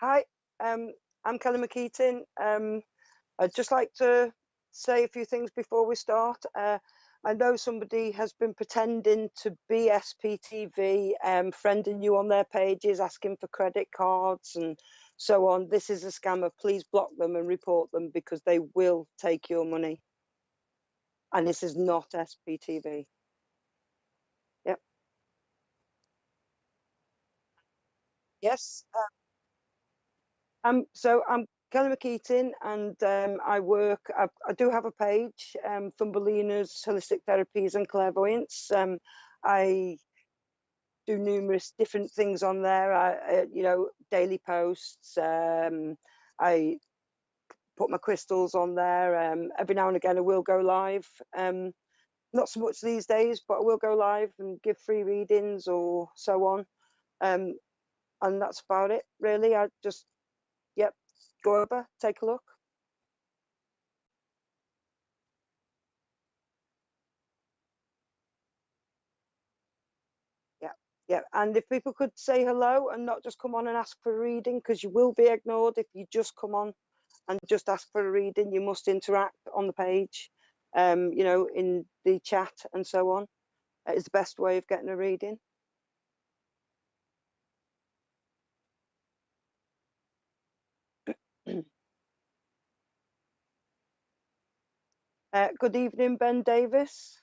Hi, I'm Kelly McKeating. I'd just like to say a few things before we start. I know somebody has been pretending to be SPTV, friending you on their pages, asking for credit cards and so on. This is a scammer. Please block them and report them because they will take your money. And this is not SPTV. Yep. Yes. So I'm Kelly McKeating, and I do have a page, Thumbelina's Holistic Therapies and Clairvoyance. I do numerous different things on there. Daily posts. I put my crystals on there. Every now and again, I will go live. Not so much these days, but I will go live and give free readings or so on. And that's about it, really. I just, yep, go over, take a look. Yeah, yeah. And if people could say hello and not just come on and ask for a reading, because you will be ignored if you just come on and just ask for a reading. You must interact on the page, in the chat and so on. Is the best way of getting a reading. Good evening, Ben Davis.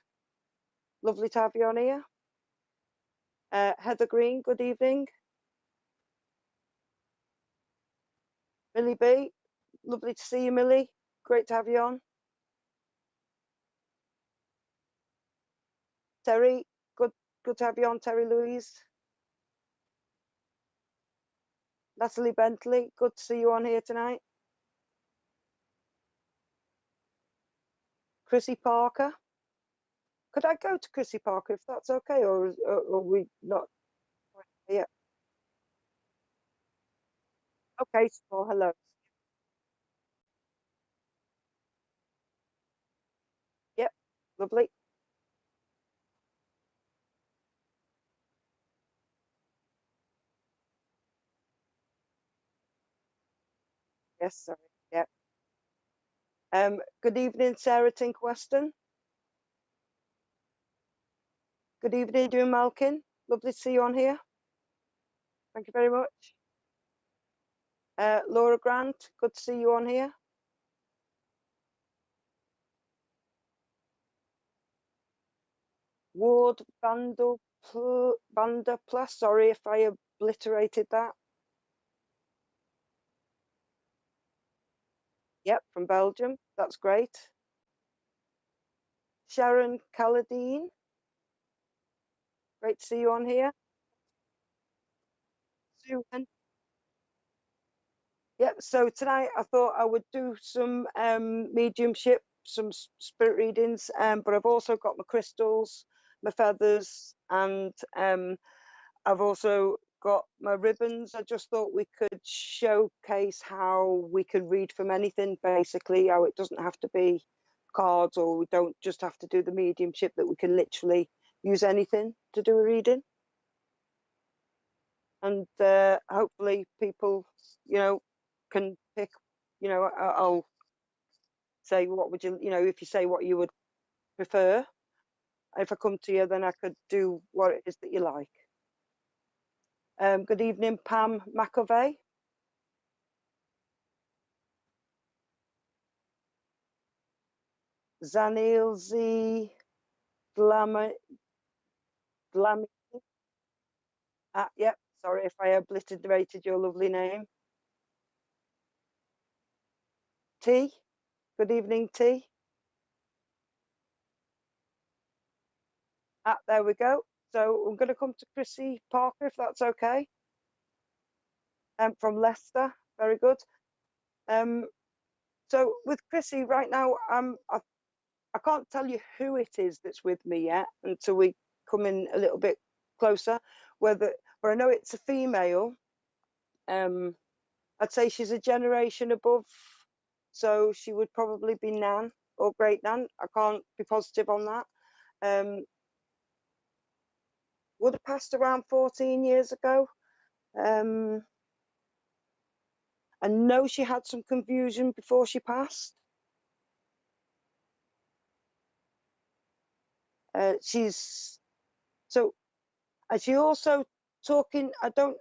Lovely to have you on here. Heather Green, good evening. Millie B, lovely to see you, Millie. Great to have you on. Terry, good to have you on, Terry Louise. Natalie Bentley, good to see you on here tonight. Chrissy Parker. Could I go to Chrissy Parker if that's okay, or are we not? Yeah. Okay. So hello. Yep. Lovely. Yes. Sorry. Yep. Good evening, Sarah Tink Weston. Good evening, June Malkin. Lovely to see you on here. Thank you very much. Laura Grant. Good to see you on here. Ward Vander Plus. Sorry if I obliterated that. Yep, from Belgium. That's great. Sharon Calladine. Great to see you on here. Sue. Yep. So tonight I thought I would do some mediumship, some spirit readings, but I've also got my crystals, my feathers, and I've also got my ribbons. I just thought we could showcase how we can read from anything, basically, how it doesn't have to be cards, or we don't just have to do the mediumship, that we can literally use anything to do a reading. And hopefully people, can pick, I'll say, what would you, if you say what you would prefer, if I come to you, then I could do what it is that you like. Good evening, Pam McAvey. Zanil Z Glami. Yep, sorry if I obliterated your lovely name. T. Good evening, T. There we go. So I'm going to come to Chrissy Parker, if that's okay. From Leicester. Very good. So with Chrissy right now, I can't tell you who it is that's with me yet until we come in a little bit closer. But I know it's a female. I'd say she's a generation above, so she would probably be Nan or Great Nan. I can't be positive on that. Would have passed around 14 years ago. I know she had some confusion before she passed. She's so, and she also talking, I don't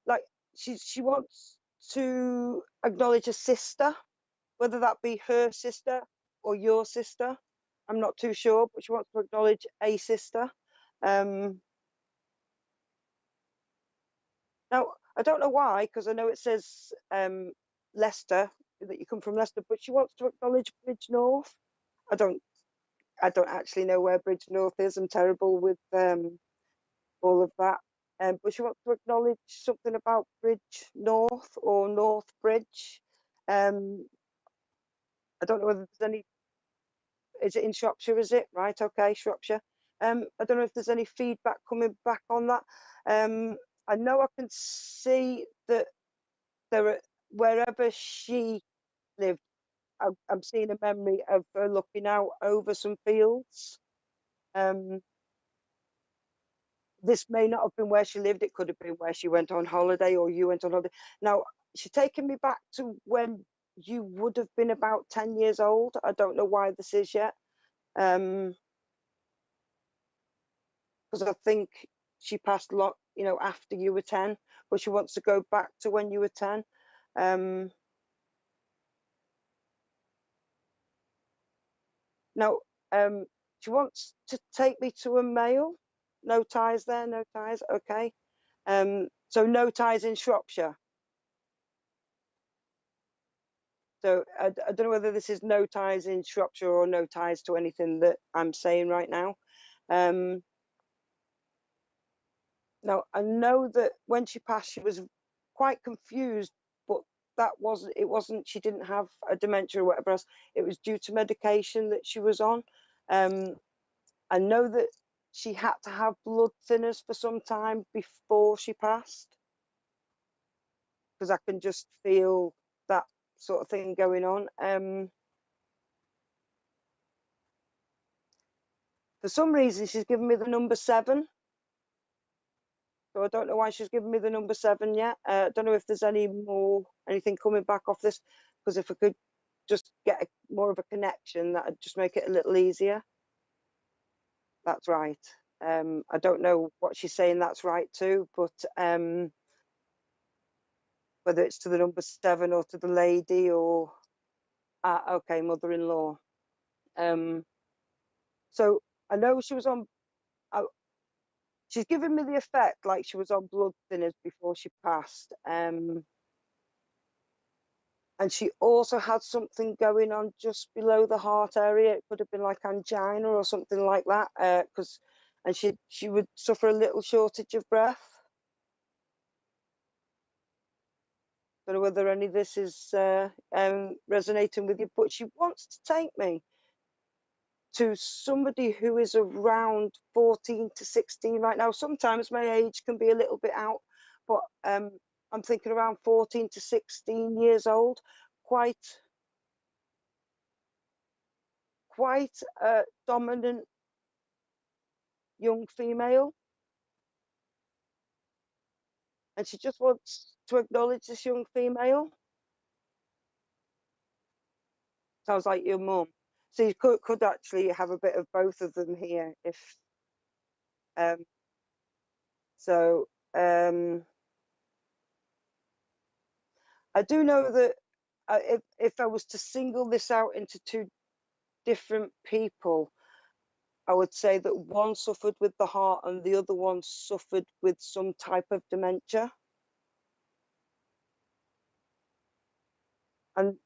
like, she wants to acknowledge a sister, whether that be her sister or your sister. I'm not too sure, but she wants to acknowledge a sister. Now, I don't know why, because I know it says Leicester, that you come from Leicester, but she wants to acknowledge Bridge North. I don't actually know where Bridge North is. I'm terrible with all of that. But she wants to acknowledge something about Bridge North or North Bridge. I don't know whether there's any. Is it in Shropshire? Is it right? Okay, Shropshire. I don't know if there's any feedback coming back on that. I know I can see that there are, wherever she lived, I'm seeing a memory of her looking out over some fields. This may not have been where she lived. It could have been where she went on holiday, or you went on holiday. Now, she's taken me back to when you would have been about 10 years old. I don't know why this is yet. Because I think she passed a lot, you know, after you were 10, but she wants to go back to when you were 10. Now, she wants to take me to a male. No ties there, no ties. Okay. So no ties in Shropshire. So I don't know whether this is no ties in Shropshire or no ties to anything that I'm saying right now. Now, I know that when she passed, she was quite confused, but it wasn't, she didn't have a dementia or whatever else. It was due to medication that she was on. I know that she had to have blood thinners for some time before she passed, because I can just feel that sort of thing going on. For some reason, she's given me the number 7. So I don't know why she's given me the number 7 yet. I don't know if there's anything coming back off this, because if I could just get more of a connection, that'd just make it a little easier. That's right. I don't know what she's saying that's right to, but whether it's to the number 7 or to the lady, or okay, mother-in-law. So I know she was on. She's given me the effect like she was on blood thinners before she passed. And she also had something going on just below the heart area. It could have been like angina or something like that. And she would suffer a little shortage of breath. Don't know whether any of this is resonating with you, but she wants to take me to somebody who is around 14 to 16 right now. Sometimes my age can be a little bit out, but I'm thinking around 14 to 16 years old, quite a dominant young female. And she just wants to acknowledge this young female. Sounds like your mum. So you could actually have a bit of both of them here, if so. I do know that if I was to single this out into 2 different people, I would say that one suffered with the heart and the other one suffered with some type of dementia. And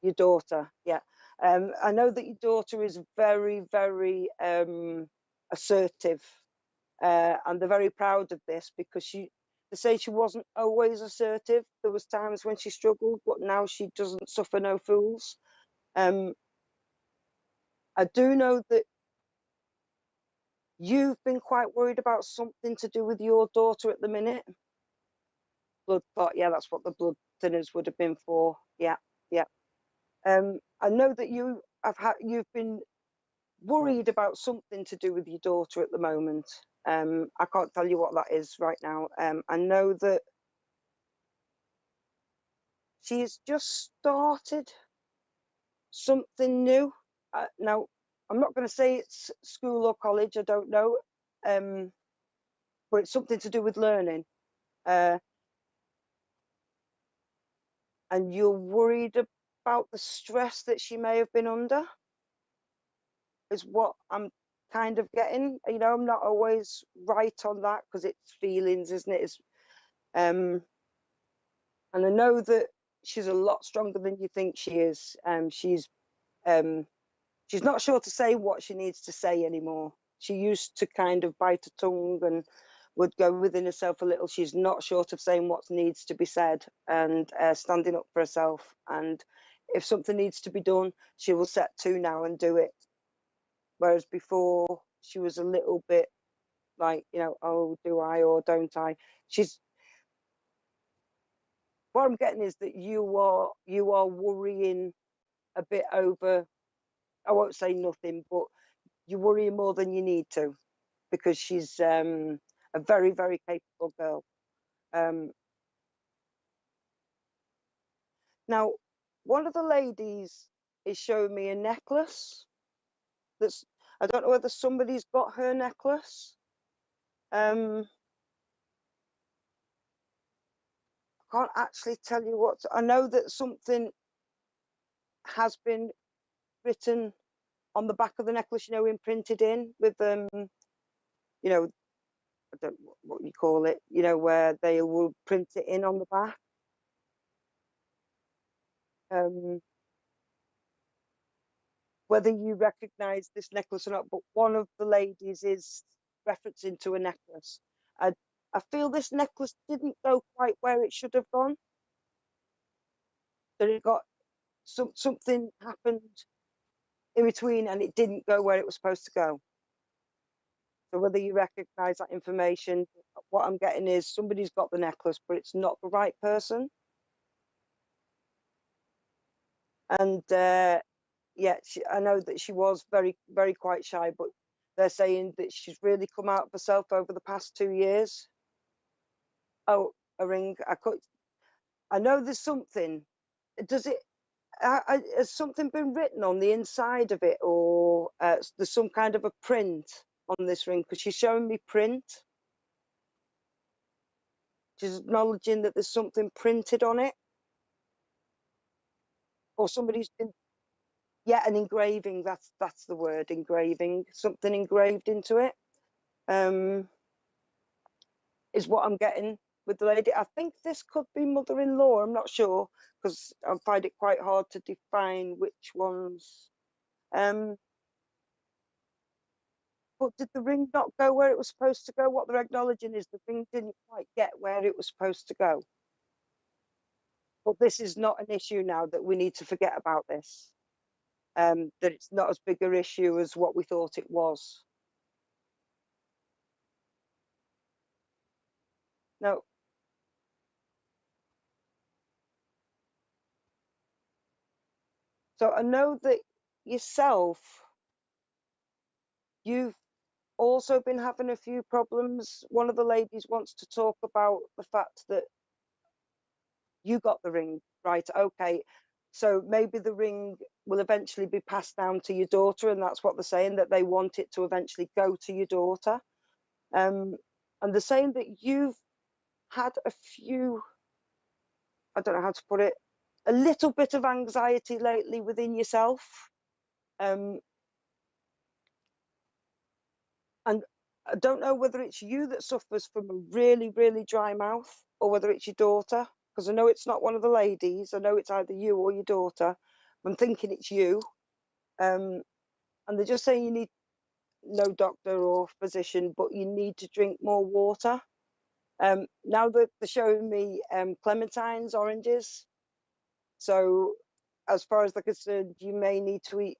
your daughter, yeah. I know that your daughter is very, very assertive, and they're very proud of this, because they say she wasn't always assertive. There was times when she struggled, but now she doesn't suffer no fools. I do know that you've been quite worried about something to do with your daughter at the minute. Blood clot, yeah, that's what the blood thinners would have been for. Yeah, yeah. I know that you've been worried about something to do with your daughter at the moment. I can't tell you what that is right now. I know that she's just started something new. Now, I'm not going to say it's school or college, I don't know, but it's something to do with learning. And you're worried about the stress that she may have been under, is what I'm kind of getting. You know, I'm not always right on that because it's feelings, isn't it? And I know that she's a lot stronger than you think she is. She's not sure to say what she needs to say anymore. She used to kind of bite her tongue and would go within herself a little. She's not short of saying what needs to be said and standing up for herself. And if something needs to be done, she will set to now and do it. Whereas before, she was a little bit like, you know, oh, do I or don't I? What I'm getting is that you are worrying a bit over, I won't say nothing, but you're worrying more than you need to, because she's a very, very capable girl. Now, one of the ladies is showing me a necklace that's, I don't know whether somebody's got her necklace. I can't actually tell you what. I know that something has been written on the back of the necklace, you know, imprinted in with you know, I don't know what you call it, you know, where they will print it in on the back. Whether you recognize this necklace or not, but one of the ladies is referencing to a necklace. I feel this necklace didn't go quite where it should have gone. That it got something happened in between and it didn't go where it was supposed to go. So whether you recognize that information, what I'm getting is somebody's got the necklace, but it's not the right person. And yeah, I know that she was very, very quite shy, but they're saying that she's really come out of herself over the past 2 years. Oh, a ring. I know there's something. Does it? Has something been written on the inside of it, or there's some kind of a print on this ring? Because she's showing me print. She's acknowledging that there's something printed on it, or somebody's been. Yeah, an engraving. That's the word, engraving. Something engraved into it. Is what I'm getting with the lady. I think this could be mother-in-law. I'm not sure, because I find it quite hard to define which ones. But did the ring not go where it was supposed to go? What they're acknowledging is the ring didn't quite get where it was supposed to go. But this is not an issue now, that we need to forget about this. That it's not as big an issue as what we thought it was. No. So I know that yourself, you've also been having a few problems. One of the ladies wants to talk about the fact that you got the ring, right? Okay, so maybe the ring will eventually be passed down to your daughter, and that's what they're saying, that they want it to eventually go to your daughter. And they're saying that you've had a few, I don't know how to put it, a little bit of anxiety lately within yourself. And I don't know whether it's you that suffers from a really, really dry mouth, or whether it's your daughter, because I know it's not one of the ladies. I know it's either you or your daughter. I'm thinking it's you. And they're just saying you need no doctor or physician, but you need to drink more water. Now that they're showing me clementines, oranges. So as far as they're concerned, you may need to eat,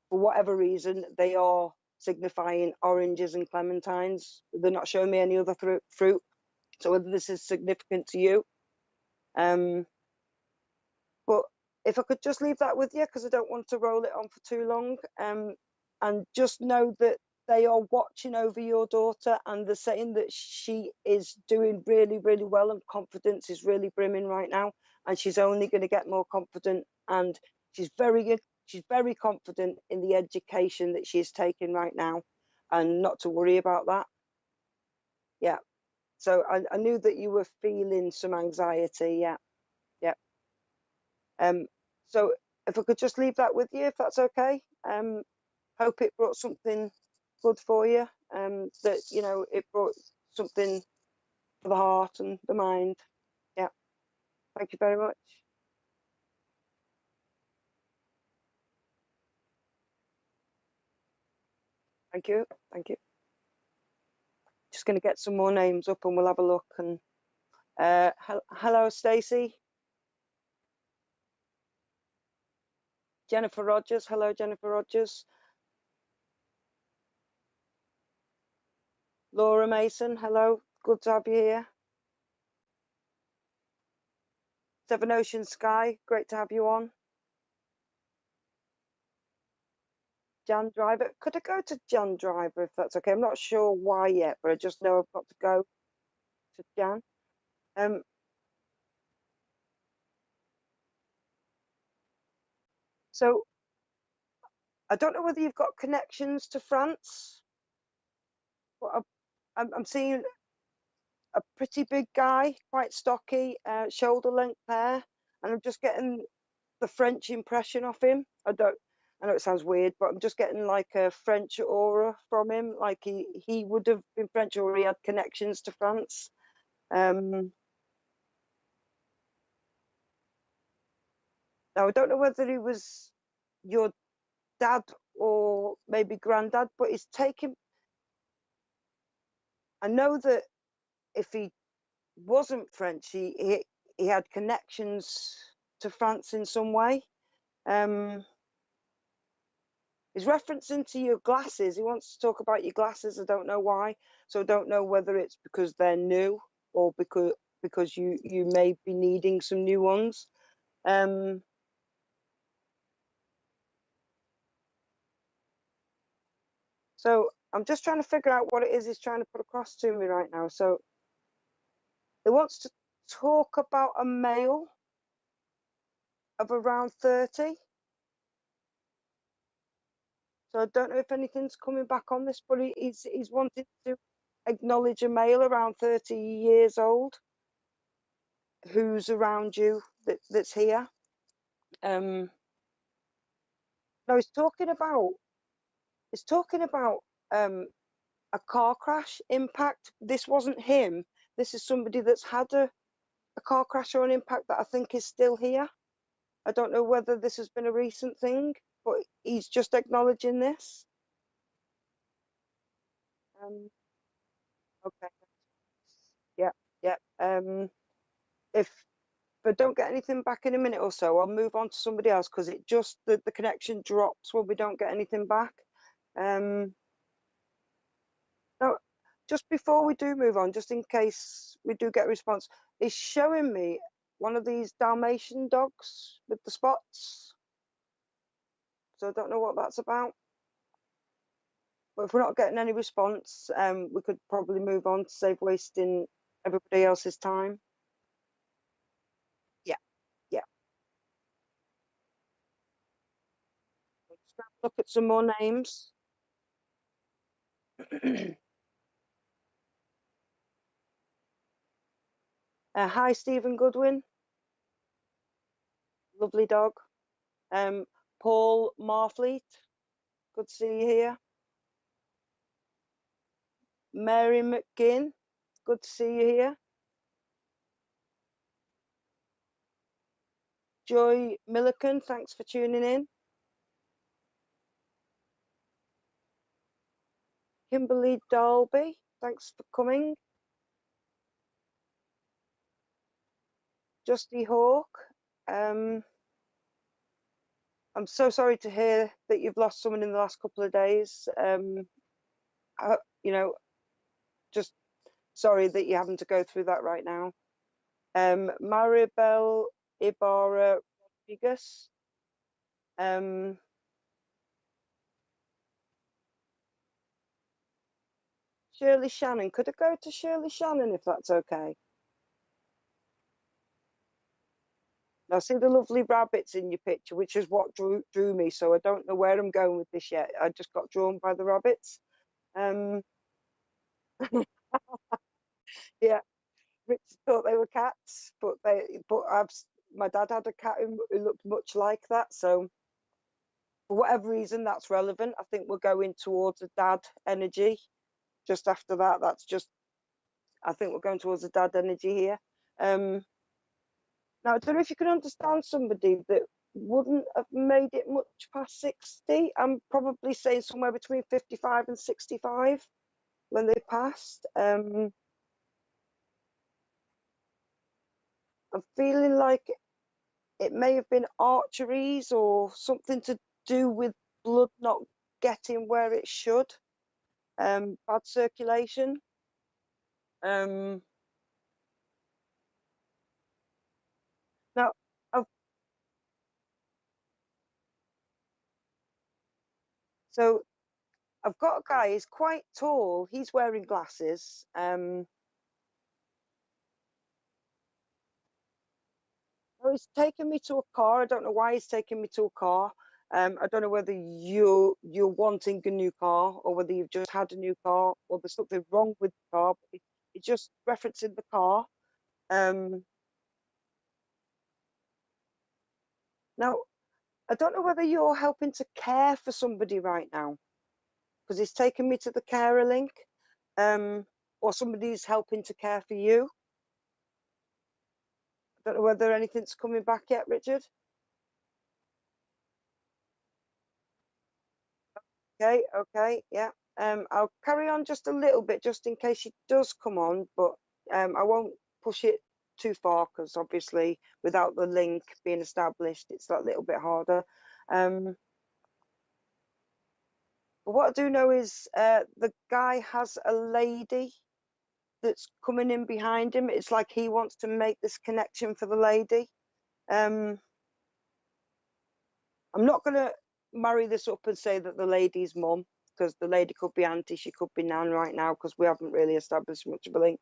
for whatever reason, they are signifying oranges and clementines. They're not showing me any other fruit. So whether this is significant to you. But if I could just leave that with you, because I don't want to roll it on for too long. And just know that they are watching over your daughter, and they're saying that she is doing really, really well, and confidence is really brimming right now. and she's only going to get more confident, and she's very confident in the education that she's taking right now, and not to worry about that. Yeah. So I knew that you were feeling some anxiety. Yeah. Yeah. So if I could just leave that with you, if that's okay. Hope it brought something good for you. That, you know, it brought something for the heart and the mind. Yeah. Thank you very much. Thank you. Thank you. Just going to get some more names up and we'll have a look. And hello, Stacey. Jennifer Rogers. Hello, Jennifer Rogers. Laura Mason. Hello. Good to have you here. Seven Ocean Sky. Great to have you on. Jan Driver. Could I go to Jan Driver if that's okay? I'm not sure why yet, but I just know I've got to go to Jan. So I don't know whether you've got connections to France, but I'm seeing a pretty big guy, quite stocky, shoulder length hair, and I'm just getting the French impression of him. I know it sounds weird, but I'm just getting like a French aura from him, like he would have been French or he had connections to France. Now I don't know whether he was your dad or maybe granddad, but he's taken. I know that if he wasn't French, he had connections to France in some way. He's referencing to your glasses. He wants to talk about your glasses. I don't know why. So I don't know whether it's because they're new or because you may be needing some new ones. So I'm just trying to figure out what it is he's trying to put across to me right now. So he wants to talk about a male of around 30. So I don't know if anything's coming back on this, but he's wanted to acknowledge a male around 30 years old who's around you that's here. No, he's talking about a car crash impact. This wasn't him. This is somebody that's had a car crash or an impact that I think is still here. I don't know whether this has been a recent thing, but he's just acknowledging this. Okay. Yeah, yeah. If I don't get anything back in a minute or so, I'll move on to somebody else because it just the connection drops when we don't get anything back. Now, just before we do move on, just in case we do get a response, it's showing me one of these Dalmatian dogs with the spots. So I don't know what that's about. But if we're not getting any response, we could probably move on to save wasting everybody else's time. Yeah, yeah. Let's look at some more names. Hi, Stephen Goodwin. Lovely dog. Paul Marfleet. Good to see you here. Mary McGinn. Good to see you here. Joy Milliken, thanks for tuning in. Kimberly Dalby, thanks for coming. Justy Hawk, I'm so sorry to hear that you've lost someone in the last couple of days. You know, just sorry that you're having to go through that right now. Maribel Ibarra Rodriguez. Shirley Shannon. Could I go to Shirley Shannon if that's okay? I see the lovely rabbits in your picture, which is what drew me. So I don't know where I'm going with this yet. I just got drawn by the rabbits. Yeah, Rich thought they were cats, but my dad had a cat who looked much like that. So for whatever reason, that's relevant. I think we're going towards a dad energy. Just after that, I think we're going towards a dad energy here. Now, I don't know if you can understand somebody that wouldn't have made it much past 60. I'm probably saying somewhere between 55 and 65 when they passed. I'm feeling like it may have been arteries or something to do with blood not getting where it should. Bad circulation. Now, so I've got a guy, he's quite tall, he's wearing glasses. Oh, he's taken me to a car. I don't know why he's taken me to a car. I don't know whether you're wanting a new car or whether you've just had a new car or there's something wrong with the car. But it's just referencing the car. Now, I don't know whether you're helping to care for somebody right now because he's taken me to the carer link, or somebody's helping to care for you. I don't know whether anything's coming back yet, Richard. Okay, yeah. I'll carry on just a little bit just in case she does come on, but I won't push it too far because obviously without the link being established, it's that little bit harder. But what I do know is the guy has a lady that's coming in behind him. It's like he wants to make this connection for the lady. I'm not going to marry this up and say that the lady's mum, because the lady could be auntie, she could be nan right now, because we haven't really established much of a link.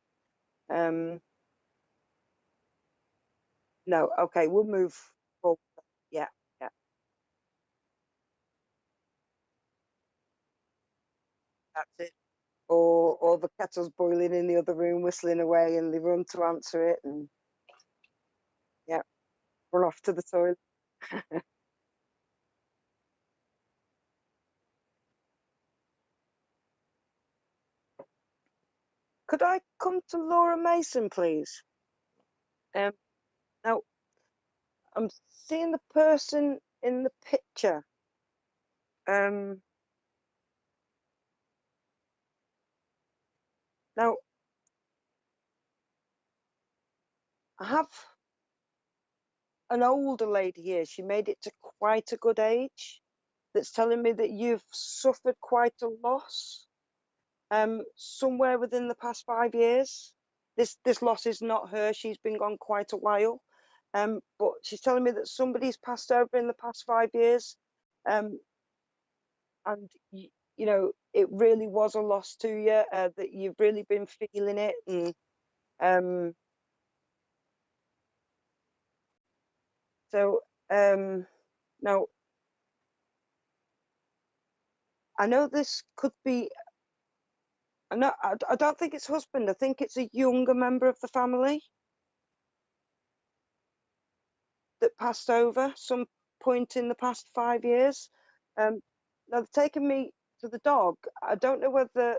No, okay, we'll move forward. Yeah, yeah, that's it. Or the kettle's boiling in the other room, whistling away, and they run to answer it, and yeah, run off to the toilet. Could I come to Laura Mason, please? Now, I'm seeing the person in the picture. Now, I have an older lady here. She made it to quite a good age. That's telling me that you've suffered quite a loss. Somewhere within the past 5 years. This loss is not her. She's been gone quite a while. But she's telling me that somebody's passed over in the past 5 years. And you know, it really was a loss to you, that you've really been feeling it. And so now I know this could be, I don't think it's husband. I think it's a younger member of the family that passed over some point in the past 5 years. Now they've taken me to the dog. I don't know whether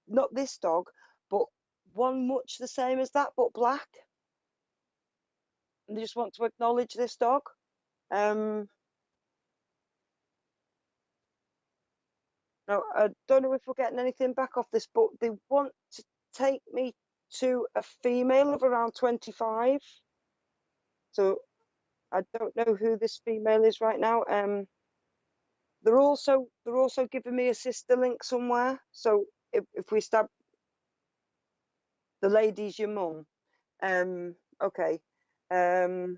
not this dog, but one much the same as that, but black. And they just want to acknowledge this dog. Now, I don't know if we're getting anything back off this, but they want to take me to a female of around 25. So I don't know who this female is right now. They're also giving me a sister link somewhere. So if we stab the lady's your mum. Okay. Now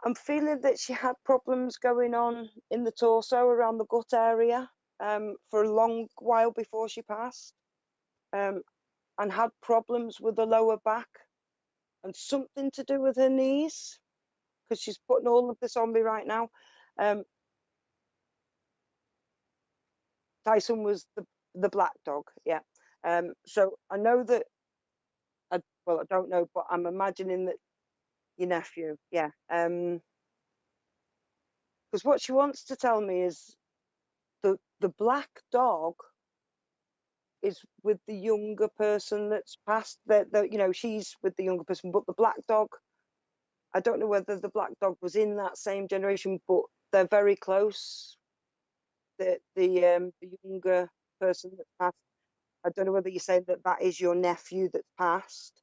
I'm feeling that she had problems going on in the torso around the gut area for a long while before she passed, and had problems with the lower back. and something to do with her knees, because she's putting all of this on me right now. Tyson was the black dog, yeah. So I know that, well, I don't know, but I'm imagining that your nephew, yeah. Because what she wants to tell me is the black dog is with the younger person that's passed. You know, she's with the younger person, but the black dog, I don't know whether the black dog was in that same generation, but they're very close. The younger person that's passed. I don't know whether you say that that is your nephew that's passed.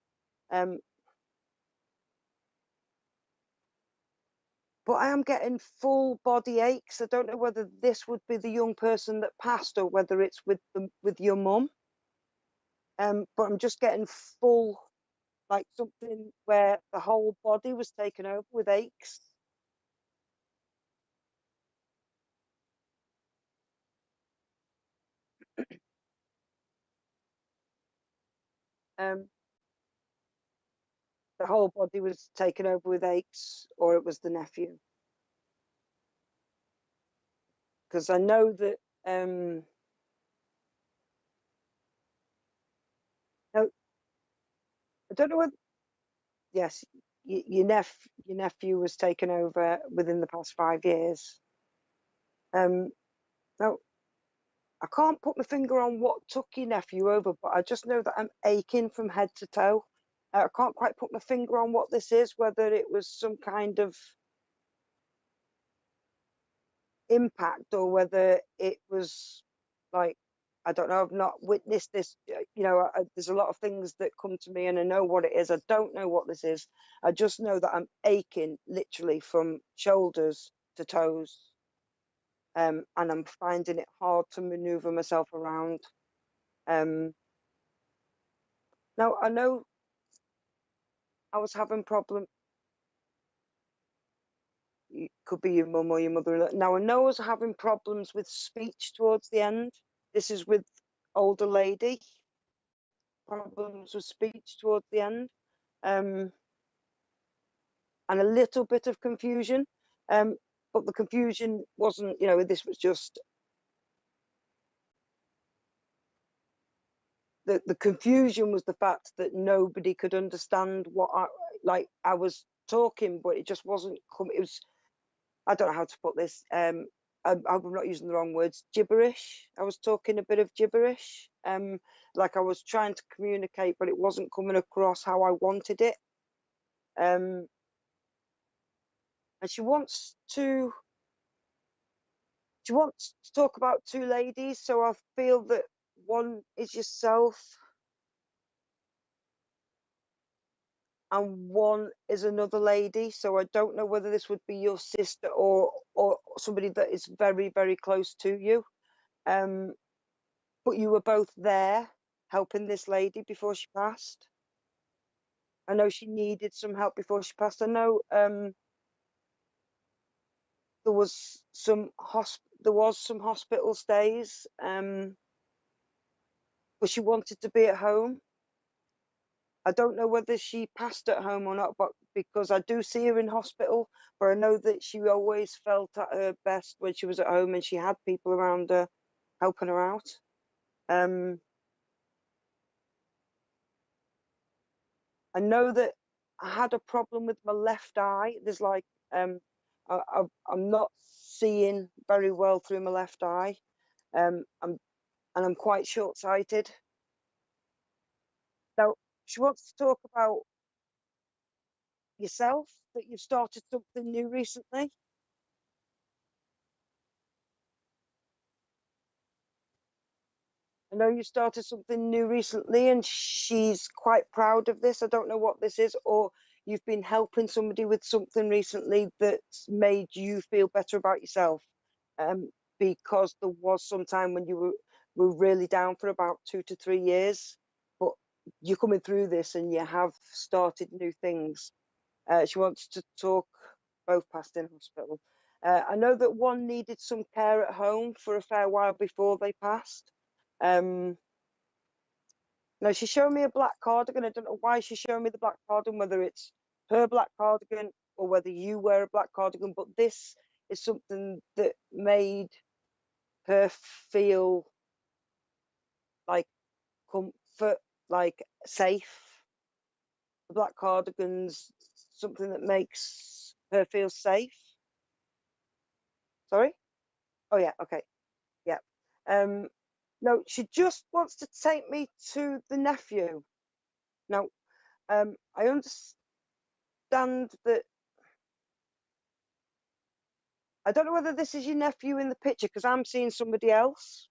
But I am getting full body aches. I don't know whether this would be the young person that passed or whether it's with your mum. But I'm just getting full, like something where the whole body was taken over with aches. Um, the whole body was taken over with aches, or it was the nephew. Because I know that, no, I don't know what, yes, your nephew was taken over within the past 5 years. Now, I can't put my finger on what took your nephew over, but I just know that I'm aching from head to toe. I can't quite put my finger on what this is, whether it was some kind of impact or whether it was like, I don't know, I've not witnessed this. You know, there's a lot of things that come to me and I know what it is. I don't know what this is. I just know that I'm aching literally from shoulders to toes. And I'm finding it hard to maneuver myself around. Now, I know I was having problem. It could be your mum or your mother. Now, I know I was having problems with speech towards the end. This is with older lady. Problems with speech towards the end. And a little bit of confusion. But the confusion wasn't, you know, this was just the confusion was the fact that nobody could understand what I was talking, but it just wasn't coming. It was, I don't know how to put this. I'm not using the wrong words. Gibberish. I was talking a bit of gibberish. Like I was trying to communicate, but it wasn't coming across how I wanted it. And she wants to talk about two ladies. So I feel that one is yourself and one is another lady. So I don't know whether this would be your sister or somebody that is very, very close to you. But you were both there helping this lady before she passed. I know she needed some help before she passed. I know there was some hospital stays, but she wanted to be at home. I don't know whether she passed at home or not, but because I do see her in hospital, but I know that she always felt at her best when she was at home and she had people around her helping her out. I know that I had a problem with my left eye. There's like, I'm not seeing very well through my left eye. I'm quite short-sighted. So she wants to talk about yourself, that you've started something new recently. I know you started something new recently and she's quite proud of this. I don't know what this is, or you've been helping somebody with something recently that's made you feel better about yourself. Because there was some time when you were really down for about 2 to 3 years, but you're coming through this and you have started new things. She wants to talk, both passed in hospital. I know that one needed some care at home for a fair while before they passed. No, she showed me a black cardigan. I don't know why she showed me the black cardigan, whether it's her black cardigan or whether you wear a black cardigan, but this is something that made her feel like comfort, like safe. The black cardigan's something that makes her feel safe. Sorry? Oh yeah, okay. Yeah. No, she just wants to take me to the nephew. Now, I understand that I don't know whether this is your nephew in the picture because I'm seeing somebody else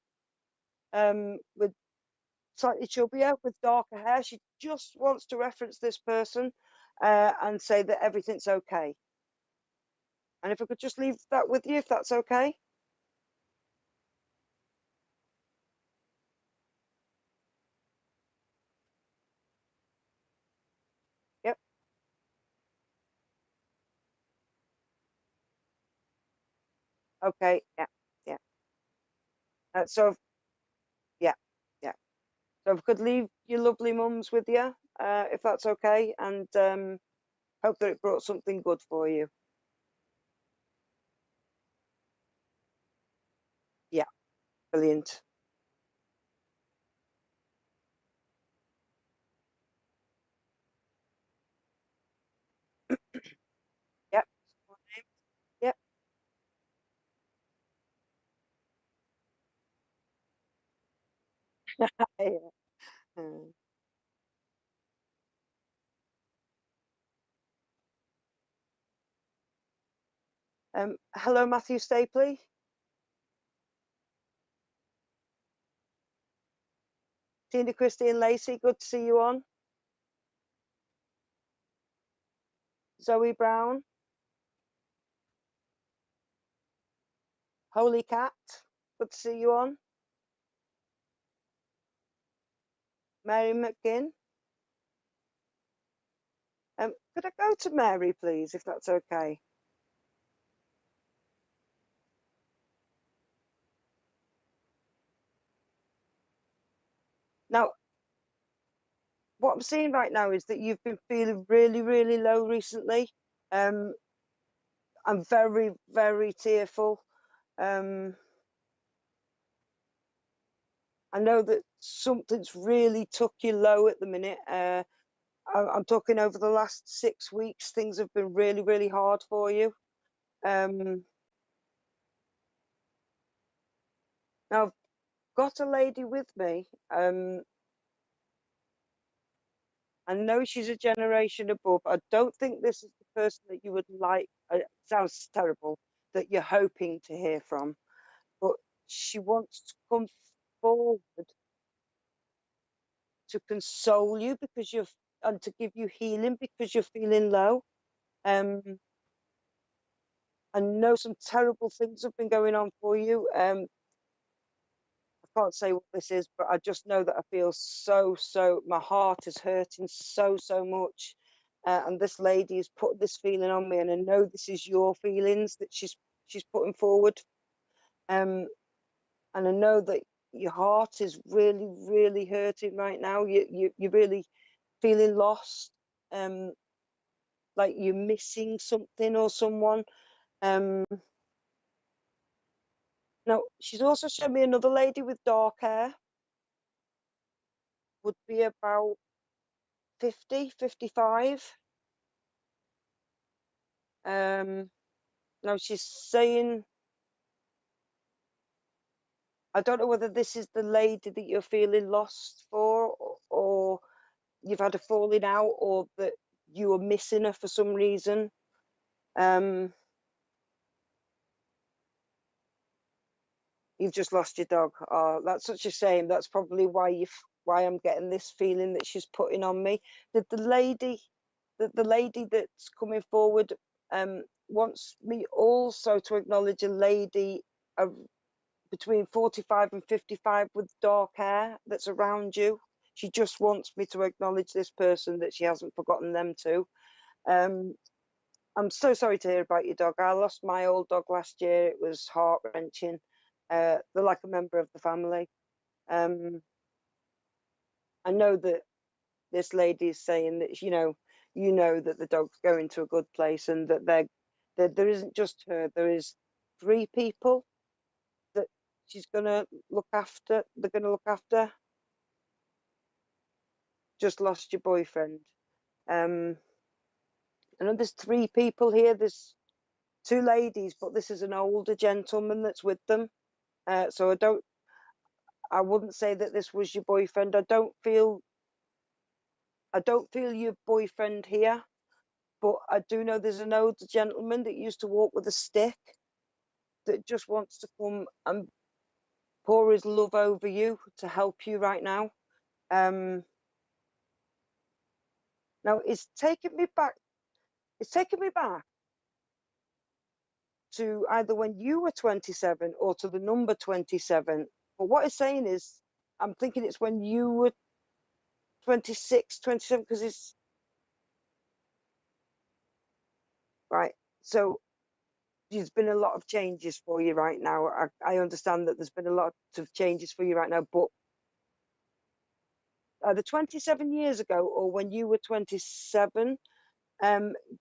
with slightly chubbier with darker hair. She just wants to reference this person and say that everything's okay. And if I could just leave that with you, if that's okay. Yep. Okay. Yeah. Yeah. So yeah. Yeah. So if I could leave your lovely mums with you, if that's okay, and hope that it brought something good for you. Yeah. Brilliant. Yep. Yep. Yeah. Mm. Hello, Matthew Stapley. Tina Christine Lacey, good to see you on. Zoe Brown. Holy Cat, good to see you on. Mary McGinn. Could I go to Mary, please, if that's okay? Now, what I'm seeing right now is that you've been feeling really, really low recently. Um, I'm very, very tearful. Um, I know that something's really took you low at the minute. I'm talking over the last 6 weeks, things have been really, really hard for you. Now, I've got a lady with me. I know she's a generation above. I don't think this is the person that you would like. It sounds terrible that you're hoping to hear from, but she wants to come forward to console you because you're and to give you healing because you're feeling low. Um, I know some terrible things have been going on for you. I can't say what this is, but I just know that I feel so, my heart is hurting so much. And this lady has put this feeling on me, and I know this is your feelings that she's putting forward. And I know that your heart is really, really hurting right now. You're really feeling lost, like you're missing something or someone. Um, Now she's also shown me another lady with dark hair, would be about 50, 55. Now she's saying, I don't know whether this is the lady that you're feeling lost for, or you've had a falling out, or that you were missing her for some reason. You've just lost your dog. Oh, that's such a shame. That's probably why I'm getting this feeling that she's putting on me. That the lady that's coming forward wants me also to acknowledge a lady between 45 and 55 with dark hair that's around you. She just wants me to acknowledge this person, that she hasn't forgotten them too. I'm so sorry to hear about your dog. I lost my old dog last year. It was heart-wrenching. They're like a member of the family. I know that this lady is saying that, you know that the dog's going to a good place, and that there isn't just her, there is 3 people that she's gonna look after. They're gonna look after. Just lost your boyfriend. I know there's 3 people here. There's 2 ladies, but this is an older gentleman that's with them. So I wouldn't say that this was your boyfriend. I don't feel your boyfriend here, but I do know there's an older gentleman that used to walk with a stick that just wants to come and pour his love over you to help you right now. Now it's taking me back to either when you were 27 or to the number 27. But what it's saying is, I'm thinking it's when you were 26, 27, because it's right. So there's been a lot of changes for you right now. I understand that there's been a lot of changes for you right now, but either 27 years ago or when you were 27,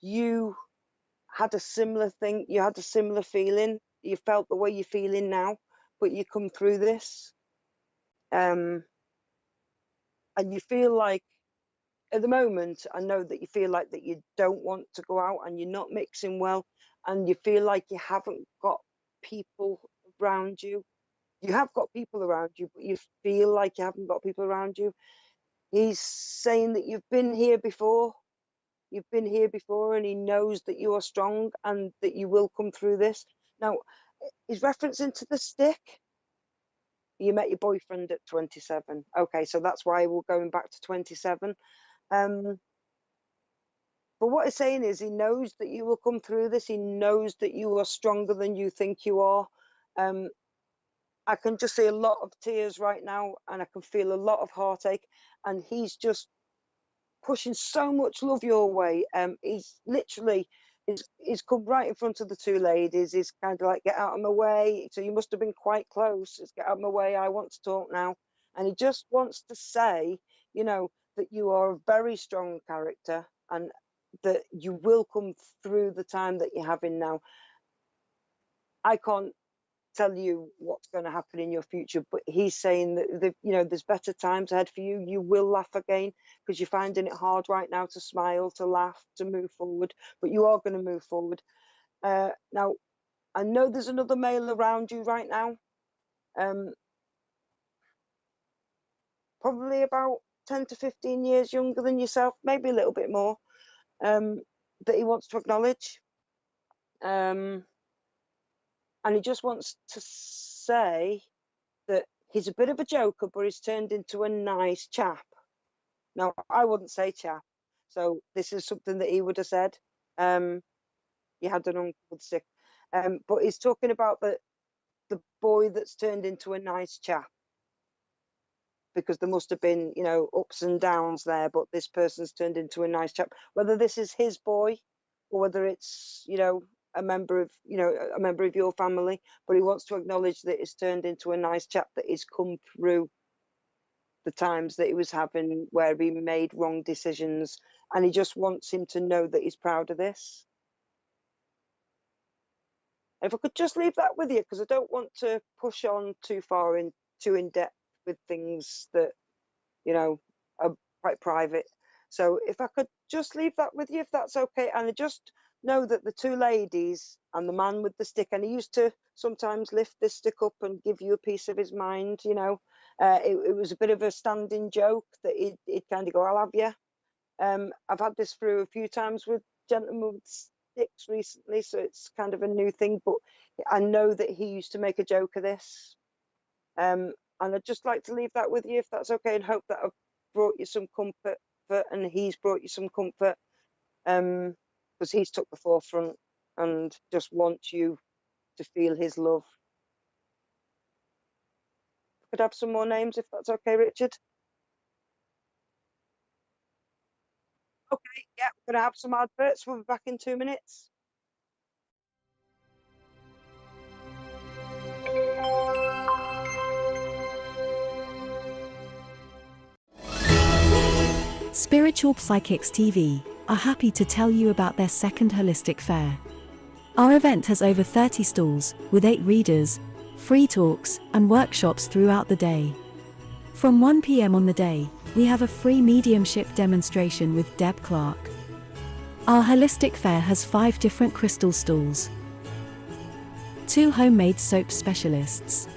you had a similar thing. You had a similar feeling. You felt the way you're feeling now, but you come through this, and you feel like, at the moment, I know that you feel like that you don't want to go out and you're not mixing well, and you feel like you haven't got people around you. You have got people around you, but you feel like you haven't got people around you. He's saying that you've been here before. You've been here before, and he knows that you are strong and that you will come through this. Now, he's referencing to the stick. You met your boyfriend at 27. Okay, so that's why we're going back to 27. But what he's saying is he knows that you will come through this. He knows that you are stronger than you think you are. I can just see a lot of tears right now, and I can feel a lot of heartache. And he's just pushing so much love your way. He's literally, he's come right in front of the 2 ladies. He's kind of like, get out of my way. So you must have been quite close. It's get out of my way. I want to talk now. And he just wants to say, that you are a very strong character, and that you will come through the time that you're having now. I can't tell you what's going to happen in your future, but he's saying that there's better times ahead for you. You will laugh again, because you're finding it hard right now to smile, to laugh, to move forward, but you are going to move forward. Now, I know there's another male around you right now, probably about 10 to 15 years younger than yourself, maybe a little bit more, that he wants to acknowledge. And he just wants to say that he's a bit of a joker, but he's turned into a nice chap. Now, I wouldn't say chap, so this is something that he would have said. You had an uncle with sick, but he's talking about the boy that's turned into a nice chap, because there must have been, ups and downs there, but this person's turned into a nice chap. Whether this is his boy or whether it's, a member of your family, but he wants to acknowledge that he's turned into a nice chap, that he's come through the times that he was having where he made wrong decisions, and he just wants him to know that he's proud of this. If I could just leave that with you, because I don't want to push on too far too in depth with things that are quite private. So if I could just leave that with you, if that's okay. And I just know that the 2 ladies and the man with the stick, and he used to sometimes lift this stick up and give you a piece of his mind, it was a bit of a standing joke that he'd kind of go, I'll have you. I've had this through a few times with gentlemen with sticks recently, so it's kind of a new thing, but I know that he used to make a joke of this. And I'd just like to leave that with you, if that's okay, and hope that I've brought you some comfort, and he's brought you some comfort, because he's took the forefront and just wants you to feel his love. Could I have some more names, if that's okay, Richard? Okay, yeah, we're going to have some adverts. We'll be back in 2 minutes. Spiritual Psychics TV are happy to tell you about their second holistic fair. Our event has over 30 stalls, with 8 readers, free talks, and workshops throughout the day. From 1 p.m. on the day, we have a free mediumship demonstration with Deb Clark. Our holistic fair has 5 different crystal stalls, 2 homemade soap specialists,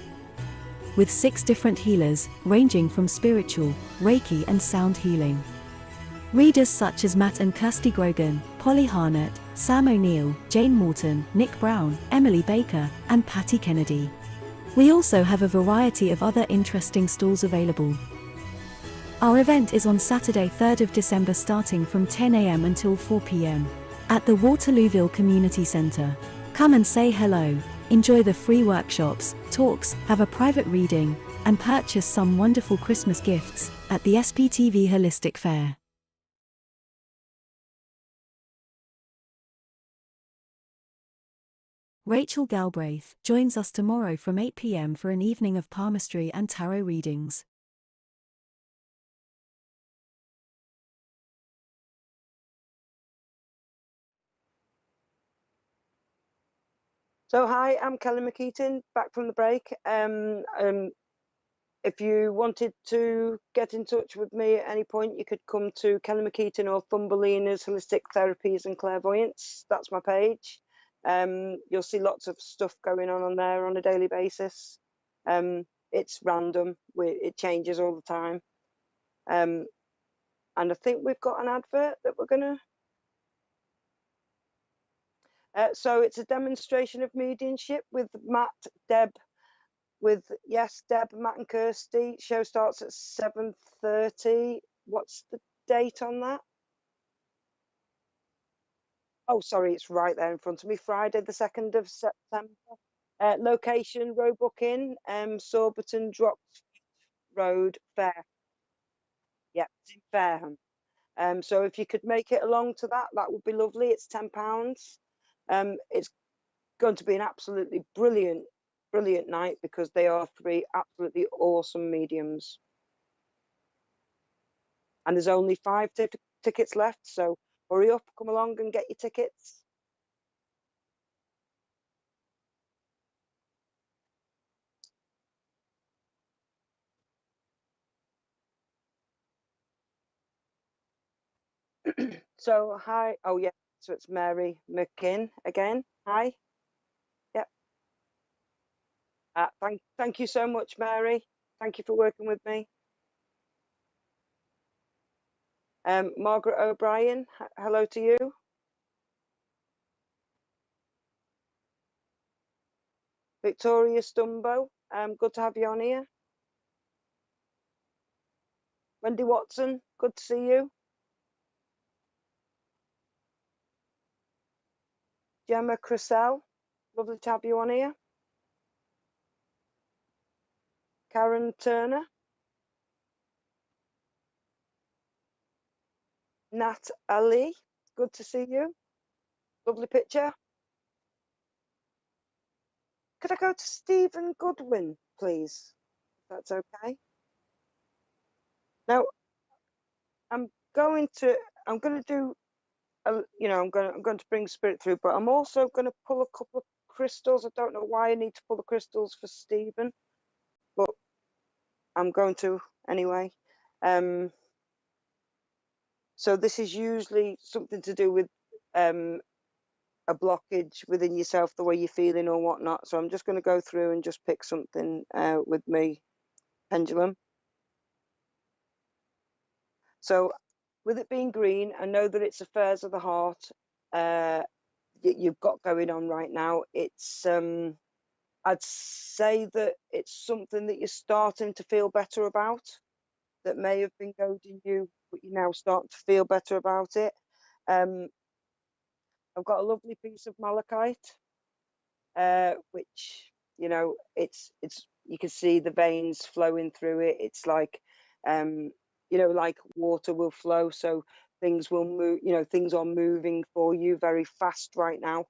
with 6 different healers, ranging from spiritual, Reiki and sound healing. Readers such as Matt and Kirsty Grogan, Polly Harnett, Sam O'Neill, Jane Morton, Nick Brown, Emily Baker, and Patty Kennedy. We also have a variety of other interesting stalls available. Our event is on Saturday 3rd of December starting from 10 a.m. until 4 p.m. at the Waterlooville Community Centre. Come and say hello, enjoy the free workshops, talks, have a private reading, and purchase some wonderful Christmas gifts at the SPTV Holistic Fair. Rachel Galbraith joins us tomorrow from 8 p.m. for an evening of palmistry and tarot readings. So hi, I'm Kelly McKeating, back from the break. If you wanted to get in touch with me at any point, you could come to Kelly McKeating or Thumbelina's Holistic Therapies and Clairvoyance. That's my page. You'll see lots of stuff going on there on a daily basis. It's random, it changes all the time. And I think we've got an advert that we're gonna. So it's a demonstration of mediumship with Matt, Deb, Deb, Matt and Kirsty. Show starts at 7:30. What's the date on that? Oh, sorry, it's right there in front of me. Friday, the 2nd of September. Location, Roebuck Inn, Sorberton Drops Road, Fair. Yeah, it's in Fareham. So if you could make it along to that, that would be lovely. It's £10. It's going to be an absolutely brilliant night because they are 3 absolutely awesome mediums. And there's only 5 tickets left, so hurry up, come along and get your tickets. So hi, oh yeah, so it's Mary McKinn again. Hi. Yep. Thank you so much, Mary. Thank you for working with me. Margaret O'Brien, hello to you. Victoria Stumbo, good to have you on here. Wendy Watson, good to see you. Gemma Cressell, lovely to have you on here. Karen Turner. Nat Ali, good to see you. Lovely picture. Could I go to Stephen Goodwin, please? If that's okay. Now, I'm going to do, you know, I'm going to bring spirit through, but I'm also going to pull a couple of crystals. I don't know why I need to pull the crystals for Stephen, but I'm going to anyway. So this is usually something to do with a blockage within yourself, the way you're feeling or whatnot. So I'm just going to go through and just pick something with me pendulum. So with it being green, I know that it's affairs of the heart you've got going on right now. It's I'd say that it's something that you're starting to feel better about, that may have been goading you, but you're now starting to feel better about it. I've got a lovely piece of malachite, which, you know, it's you can see the veins flowing through it. It's like, you know, like water will flow, so things will move, you know, things are moving for you very fast right now.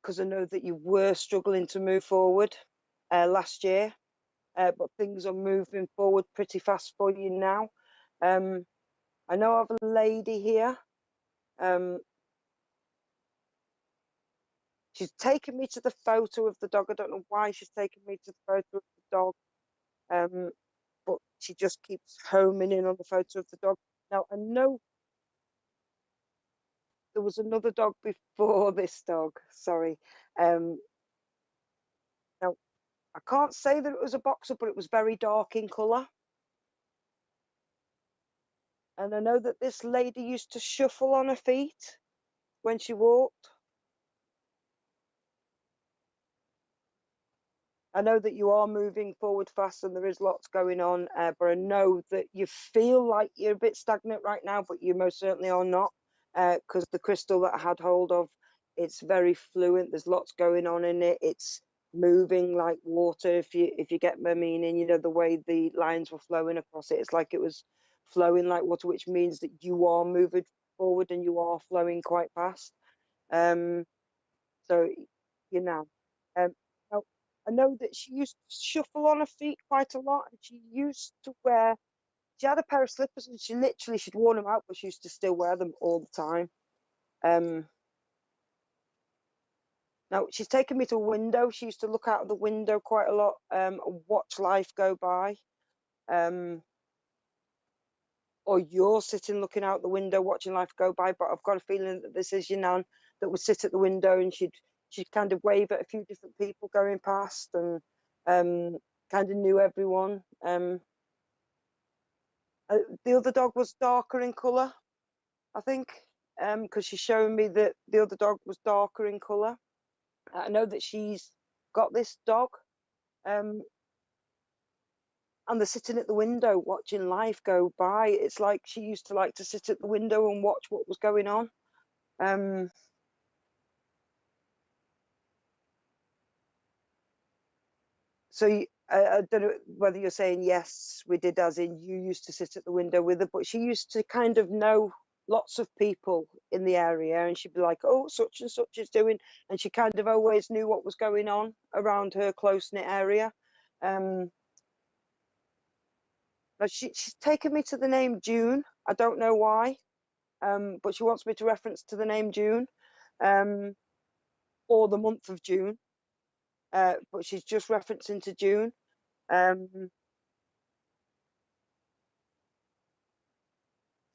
Because I know that you were struggling to move forward last year. but things are moving forward pretty fast for you now. I know I have a lady here. She's taken me to the photo of the dog. I don't know why she's taken me to the photo of the dog, but she just keeps homing in on the photo of the dog. Now, I know there was another dog before this dog, sorry. Now, I can't say that it was a boxer, but it was very dark in colour. And I know that this lady used to shuffle on her feet when she walked. I know that you are moving forward fast and there is lots going on, but I know that you feel like you're a bit stagnant right now, but you most certainly are not, because the crystal that I had hold of, it's very fluent. There's lots going on in it. It's moving like water, if you get my meaning. You know, the way the lines were flowing across it, it's like it was flowing like water, which means that you are moving forward and you are flowing quite fast. So, you know, now, I know that she used to shuffle on her feet quite a lot, and she used to wear. She had a pair of slippers, and she'd worn them out, but she used to still wear them all the time. Now she's taken me to a window. She used to look out of the window quite a lot, and watch life go by. Or you're sitting looking out the window watching life go by, but I've got a feeling that this is your nan that would sit at the window and she'd kind of wave at a few different people going past, and kind of knew everyone. The other dog was darker in colour, I think, because she's showing me that the other dog was darker in colour. I know that she's got this dog, and they're sitting at the window watching life go by. It's like she used to like to sit at the window and watch what was going on. So I don't know whether you're saying yes, we did, as in you used to sit at the window with her, but she used to kind of know lots of people in the area, and she'd be like, oh, such and such is doing, and she kind of always knew what was going on around her close-knit area. But she's taken me to the name June. I don't know why, but she wants me to reference to the name June, or the month of June, but she's just referencing to June. So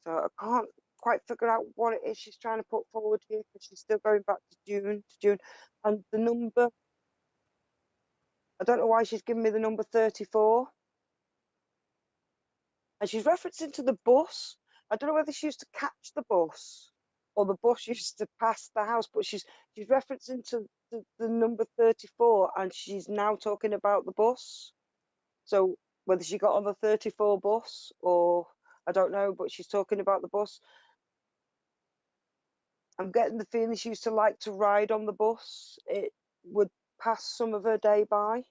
I can't quite figure out what it is she's trying to put forward here, because she's still going back to June. And the number, I don't know why she's giving me the number 34. And she's referencing to the bus. I don't know whether she used to catch the bus or the bus used to pass the house, but she's referencing to the number 34, and she's now talking about the bus. So whether she got on the 34 bus or I don't know, but she's talking about the bus. I'm getting the feeling she used to like to ride on the bus. It would pass some of her day by.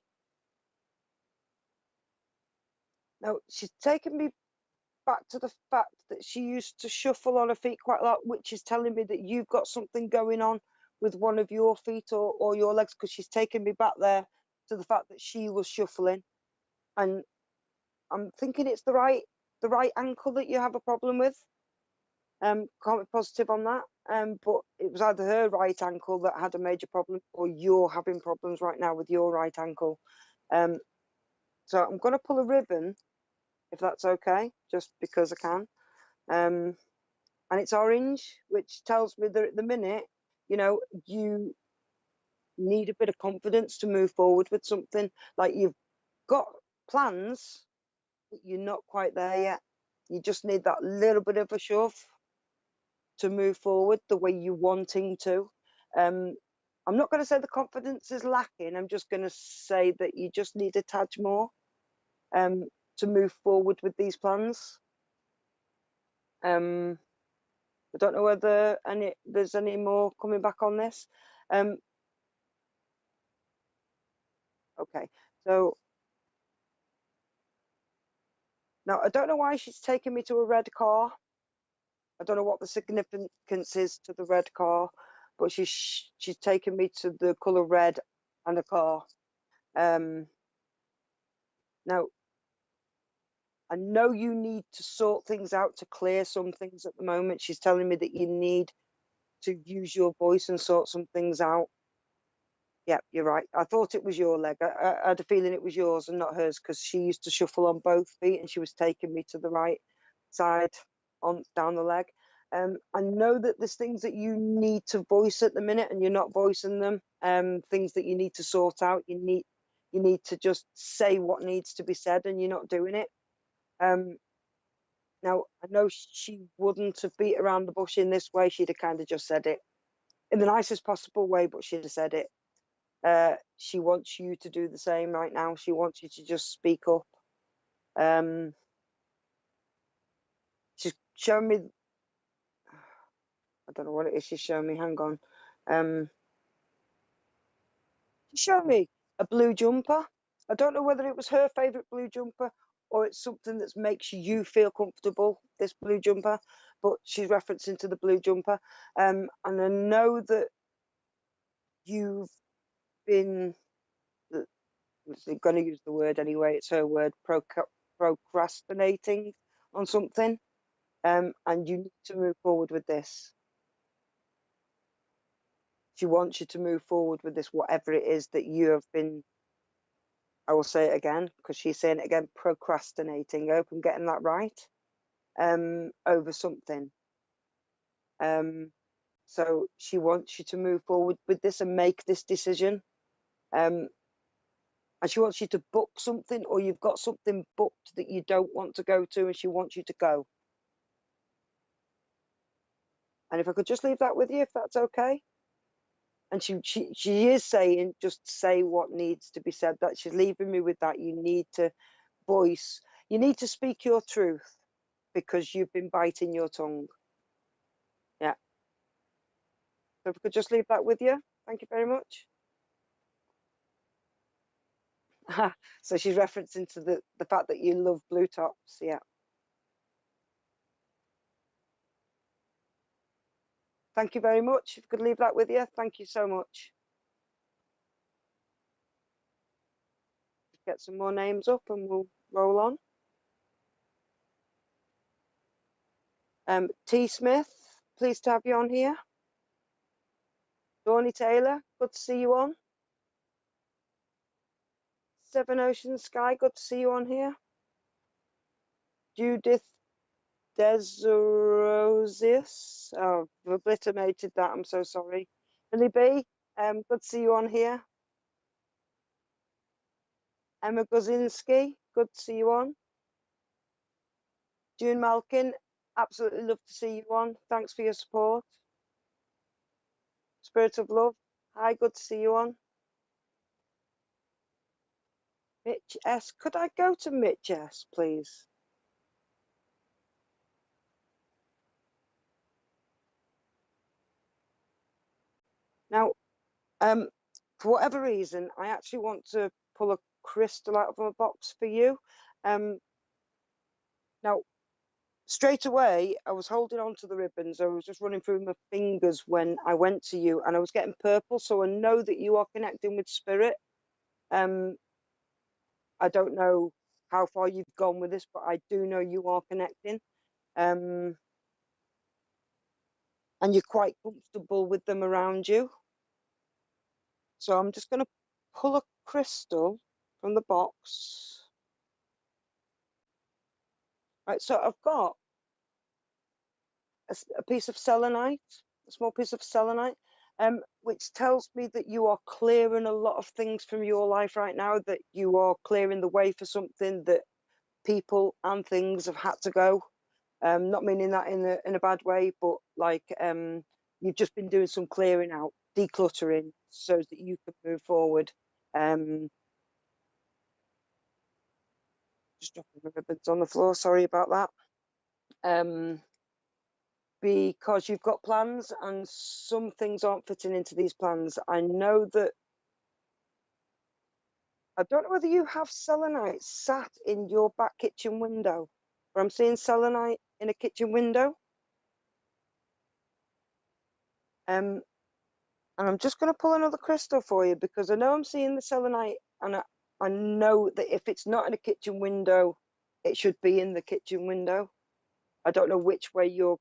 Now, she's taken me back to the fact that she used to shuffle on her feet quite a lot, which is telling me that you've got something going on with one of your feet or your legs, because she's taken me back there to the fact that she was shuffling. And I'm thinking it's the right ankle that you have a problem with. Can't be positive on that. But it was either her right ankle that had a major problem, or you're having problems right now with your right ankle. So I'm going to pull a ribbon, if that's okay, just because I can. And it's orange, which tells me that at the minute, you know, you need a bit of confidence to move forward with something. Like, you've got plans, but you're not quite there yet. You just need that little bit of a shove to move forward the way you're wanting to. I'm not going to say the confidence is lacking. I'm just going to say that you just need a touch more to move forward with these plans. I don't know whether there's any more coming back on this. Okay, so now I don't know why she's taken me to a red car. I don't know what the significance is to the red car, but she's taken me to the color red and a car. Now, I know you need to sort things out to clear some things at the moment. She's telling me that you need to use your voice and sort some things out. Yeah, you're right. I thought it was your leg. I had a feeling it was yours and not hers, because she used to shuffle on both feet and she was taking me to the right side on down the leg. I know that there's things that you need to voice at the minute and you're not voicing them. Things that you need to sort out. You need to just say what needs to be said and you're not doing it. Now, I know she wouldn't have beat around the bush in this way. She'd have kind of just said it in the nicest possible way, but she'd have said it. She wants you to do the same right now. She wants you to just speak up. She's showing me, I don't know what it is she's showing me. Hang on. She's showing me a blue jumper. I don't know whether it was her favorite blue jumper or it's something that makes you feel comfortable, this blue jumper, but she's referencing to the blue jumper. And I know that you've been, I'm going to use the word anyway, it's her word, procrastinating on something, and you need to move forward with this. She wants you to move forward with this, whatever it is that you have been, I will say it again, because she's saying it again, procrastinating. I hope I'm getting that right, over something. So she wants you to move forward with this and make this decision. And she wants you to book something, or you've got something booked that you don't want to go to and she wants you to go. And if I could just leave that with you, if that's okay. And she is saying, just say what needs to be said. That she's leaving me with that. You need to voice, you need to speak your truth because you've been biting your tongue. Yeah. So if I could just leave that with you. Thank you very much. So she's referencing to the fact that you love blue tops. Yeah. Thank you very much. If I could leave that with you. Thank you so much. Get some more names up and we'll roll on. T. Smith, pleased to have you on here. Dawny Taylor, good to see you on. Seven Ocean Sky, good to see you on here. Judith Desrosius, oh, I've obliterated that, I'm so sorry. Billy B, good to see you on here. Emma Gozinski, good to see you on. June Malkin, absolutely love to see you on. Thanks for your support. Spirit of Love, hi, good to see you on. Mitch S, could I go to Mitch S, please? Now, for whatever reason, I actually want to pull a crystal out of my box for you. Now, straight away, I was holding on to the ribbons. I was just running through my fingers when I went to you, and I was getting purple. So I know that you are connecting with spirit. I don't know how far you've gone with this, but I do know you are connecting. And you're quite comfortable with them around you. So I'm just going to pull a crystal from the box. Right, so I've got a piece of selenite, a small piece of selenite, which tells me that you are clearing a lot of things from your life right now, that you are clearing the way for something, that people and things have had to go. Not meaning that in a bad way, but like you've just been doing some clearing out, decluttering, so that you can move forward. Just dropping the ribbons on the floor, sorry about that. Because you've got plans and some things aren't fitting into these plans. I know that, I don't know whether you have selenite sat in your back kitchen window, but I'm seeing selenite in a kitchen window. And I'm just going to pull another crystal for you because I know I'm seeing the selenite and I know that if it's not in a kitchen window, it should be in the kitchen window. I don't know which way your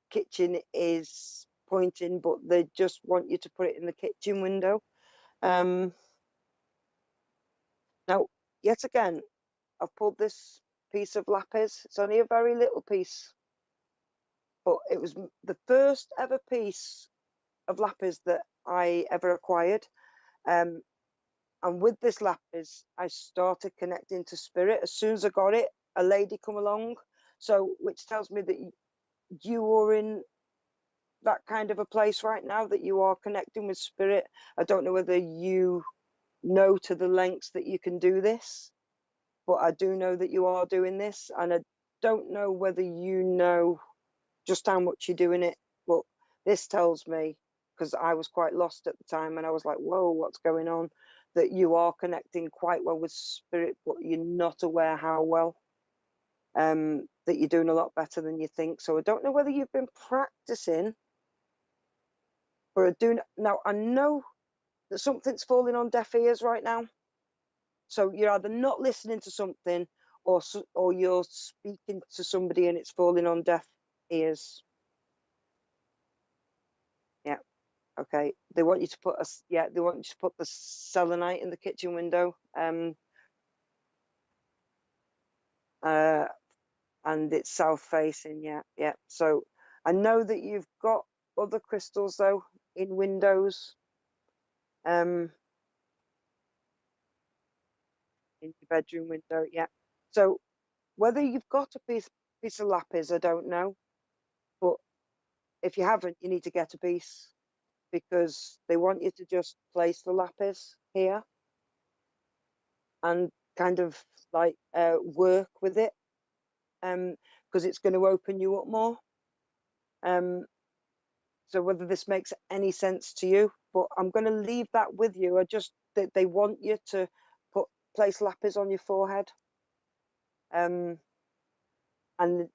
kitchen is pointing, but they just want you to put it in the kitchen window. Now, yet again, I've pulled this piece of lapis. It's only a very little piece, but it was the first ever piece of lapis that I ever acquired. And with this lapis, I started connecting to spirit. As soon as I got it, a lady come along, so which tells me that you are in that kind of a place right now, that you are connecting with spirit. I don't know whether you know to the lengths that you can do this, but I do know that you are doing this, and I don't know whether you know just how much you're doing it, but this tells me, because I was quite lost at the time and I was like, whoa, what's going on, that you are connecting quite well with spirit, but you're not aware how well, that you're doing a lot better than you think. So I don't know whether you've been practicing, but I do now. I know that something's falling on deaf ears right now. So you're either not listening to something, or you're speaking to somebody and it's falling on deaf ears. Yeah. Okay. They want you to put they want you to put the selenite in the kitchen window. And it's south facing. Yeah. So I know that you've got other crystals though in windows. In your bedroom window. Yeah. So whether you've got a piece of lapis, I don't know. But if you haven't, you need to get a piece, because they want you to just place the lapis here and kind of like work with it, because it's going to open you up more. So whether this makes any sense to you, but I'm going to leave that with you. They want you to place lapis on your forehead, and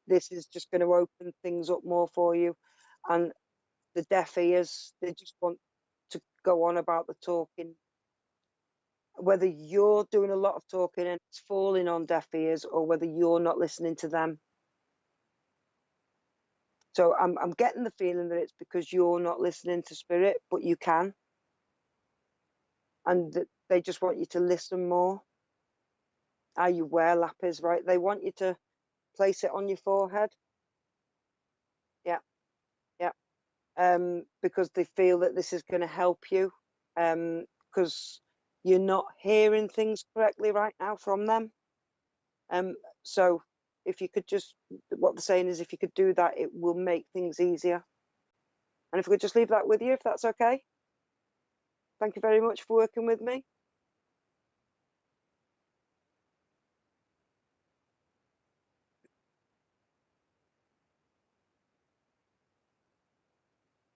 this is just going to open things up more for you. And the deaf ears, they just want to go on about the talking, whether you're doing a lot of talking and it's falling on deaf ears, or whether you're not listening to them. So I'm getting the feeling that it's because you're not listening to spirit, but you can, and that they just want you to listen more. You wear lapis, right? They want you to place it on your forehead. Yeah. Because they feel that this is going to help you, because you're not hearing things correctly right now from them. So if you could just, what they're saying is, if you could do that, it will make things easier. And if we could just leave that with you, if that's okay. Thank you very much for working with me.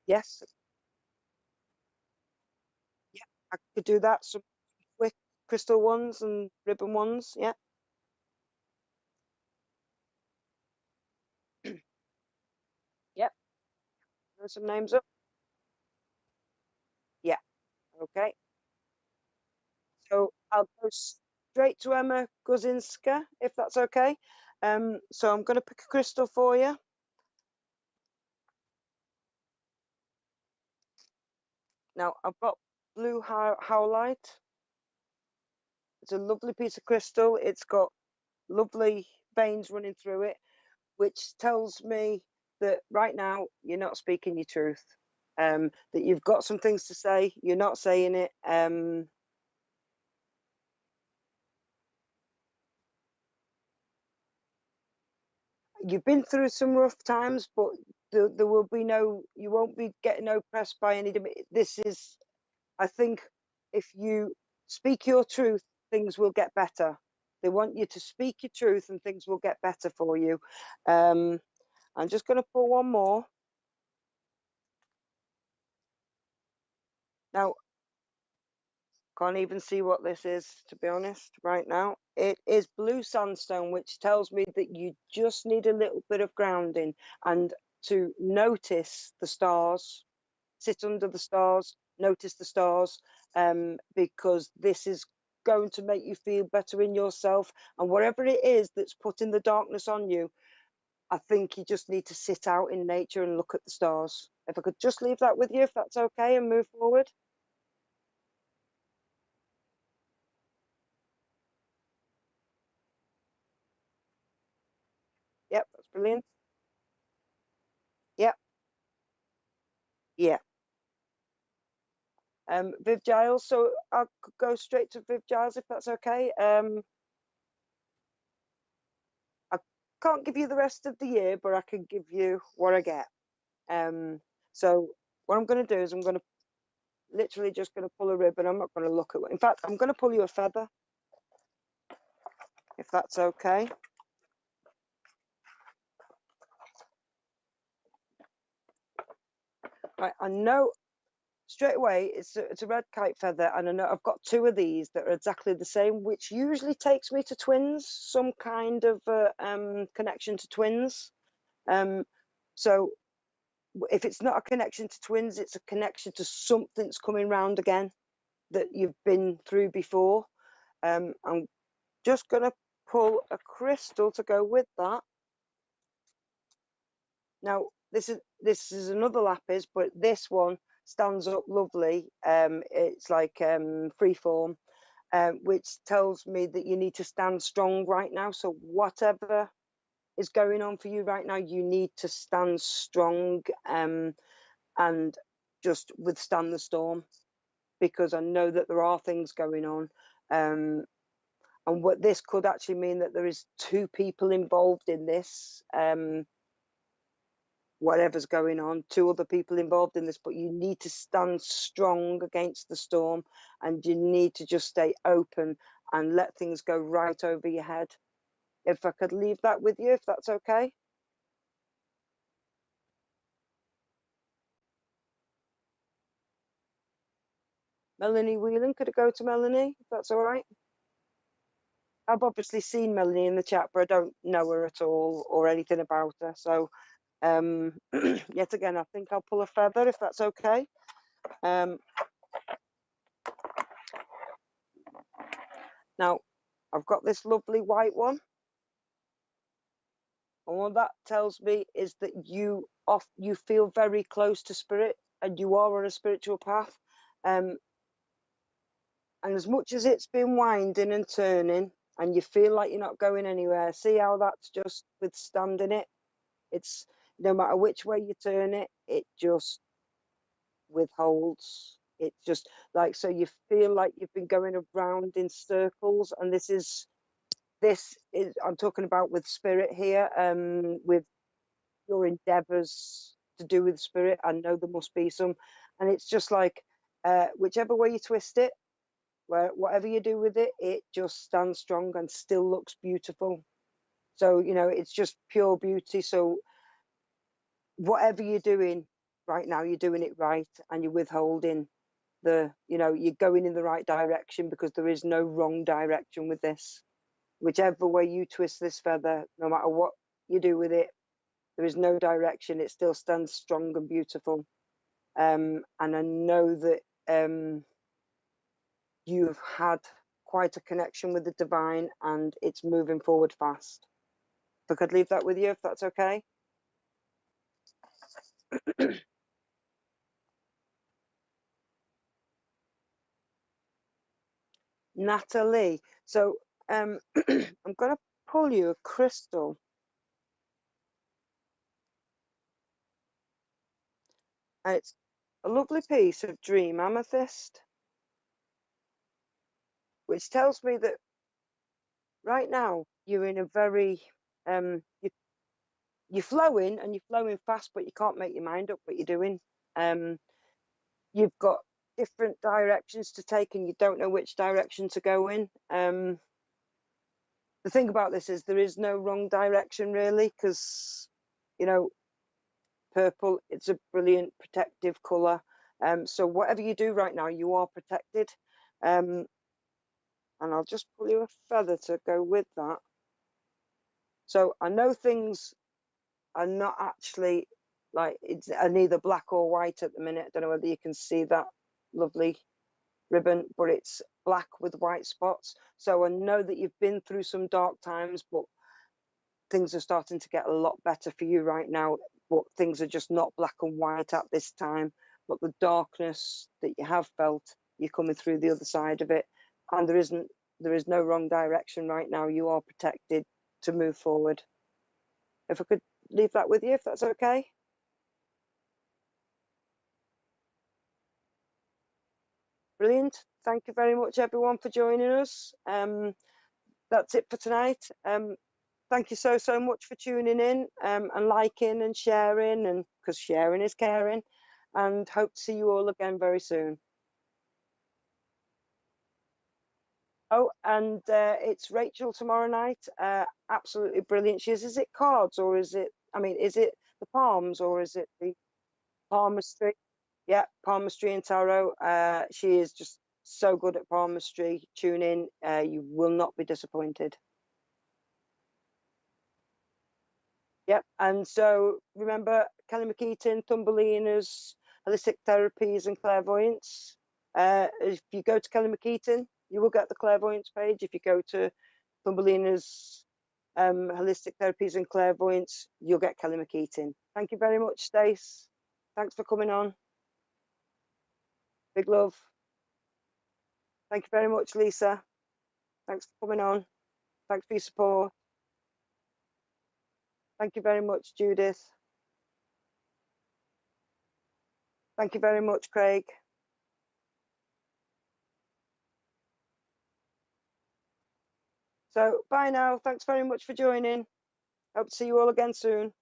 Yes. Yeah, I could do that. Some quick crystal ones and ribbon ones. Yeah. Yep. Throw some names up. Yeah. Okay. So I'll go straight to Emma Guzinska, if that's okay. So I'm going to pick a crystal for you. Now I've got blue howlite. It's a lovely piece of crystal. It's got lovely veins running through it, which tells me that right now you're not speaking your truth. That you've got some things to say, you're not saying it. You've been through some rough times, but there will be you won't be getting oppressed by any. This is, I think, if you speak your truth, things will get better. They want you to speak your truth and things will get better for you. I'm just going to pull one more. Now, can't even see what this is, to be honest, right now. It is blue sandstone, which tells me that you just need a little bit of grounding and to notice the stars, sit under the stars, notice the stars, because this is going to make you feel better in yourself. And whatever it is that's putting the darkness on you, I think you just need to sit out in nature and look at the stars. If I could just leave that with you, if that's okay, and move forward. Yep, that's brilliant. Yep, yeah. Viv Giles, so I could go straight to Viv Giles if that's okay. I can't give you the rest of the year, but I can give you what I get. So what I'm going to do is I'm going to literally just going to pull a ribbon. I'm not going to look at it. In fact, I'm going to pull you a feather, if that's okay. Right, I know straight away it's a red kite feather, and I know I've got two of these that are exactly the same, which usually takes me to twins, some kind of connection to twins. So if it's not a connection to twins, it's a connection to something's coming round again that you've been through before. I'm just going to pull a crystal to go with that. Now, this is another lapis, but this one stands up lovely. It's like freeform, which tells me that you need to stand strong right now. So whatever is going on for you right now, you need to stand strong and just withstand the storm, because I know that there are things going on. And what this could actually mean that there is two people involved in this. Whatever's going on, two other people involved in this, but you need to stand strong against the storm, and you need to just stay open and let things go right over your head. If I could leave that with you, if that's okay. Melanie Whelan, could it go to Melanie, if that's all right? I've obviously seen Melanie in the chat, but I don't know her at all or anything about her. So yet again, I think I'll pull a feather, if that's okay. Now, I've got this lovely white one. And what that tells me is that you feel very close to spirit, and you are on a spiritual path. And as much as it's been winding and turning, and you feel like you're not going anywhere, see how that's just withstanding it. It's no matter which way you turn it, it just withholds. It's just like, so you feel like you've been going around in circles, and this is I'm talking about with spirit here, with your endeavors to do with spirit. I know there must be some, and it's just like whichever way you twist it, whatever you do with it, it just stands strong and still looks beautiful. So it's just pure beauty. So whatever you're doing right now, you're doing it right, and you're withholding you're going in the right direction, because there is no wrong direction with this. Whichever way you twist this feather, no matter what you do with it, there is no direction. It still stands strong and beautiful. And I know that you've had quite a connection with the divine, and it's moving forward fast. If I could leave that with you, if that's okay. Natalie, so I'm going to pull you a crystal. And it's a lovely piece of dream amethyst, which tells me that right now you're in a very you're flowing, and you're flowing fast, but you can't make your mind up what you're doing. You've got different directions to take, and you don't know which direction to go in. The thing about this is there is no wrong direction, really, because purple, it's a brilliant protective color. So whatever you do right now, you are protected. And I'll just pull you a feather to go with that. So I know things are not actually like, it's neither black or white at the minute. I don't know whether you can see that lovely ribbon, but it's black with white spots. So I know that you've been through some dark times, but things are starting to get a lot better for you right now. But things are just not black and white at this time. But the darkness that you have felt, you're coming through the other side of it, and there is no wrong direction right now. You are protected to move forward. If I could leave that with you, if that's okay. Brilliant. Thank you very much, everyone, for joining us. That's it for tonight. Thank you so much for tuning in, and liking and sharing, and because sharing is caring, and hope to see you all again very soon. Oh, and it's Rachel tomorrow night. Absolutely brilliant. Is it cards, or is it, I mean, is it the palms, or is it the palmistry? Yeah, palmistry and tarot. She is just so good at palmistry. Tune in. You will not be disappointed. Yep. And so remember, Kelly McKeating, Thumbelina's Holistic Therapies and Clairvoyance. If you go to Kelly McKeating, you will get the clairvoyance page. If you go to Thumbelina's Holistic Therapies and Clairvoyance, you'll get Kelly McKeating. Thank you very much, Stace. Thanks for coming on. Big love. Thank you very much, Lisa. Thanks for coming on. Thanks for your support. Thank you very much, Judith. Thank you very much, Craig. So bye now. Thanks very much for joining. Hope to see you all again soon.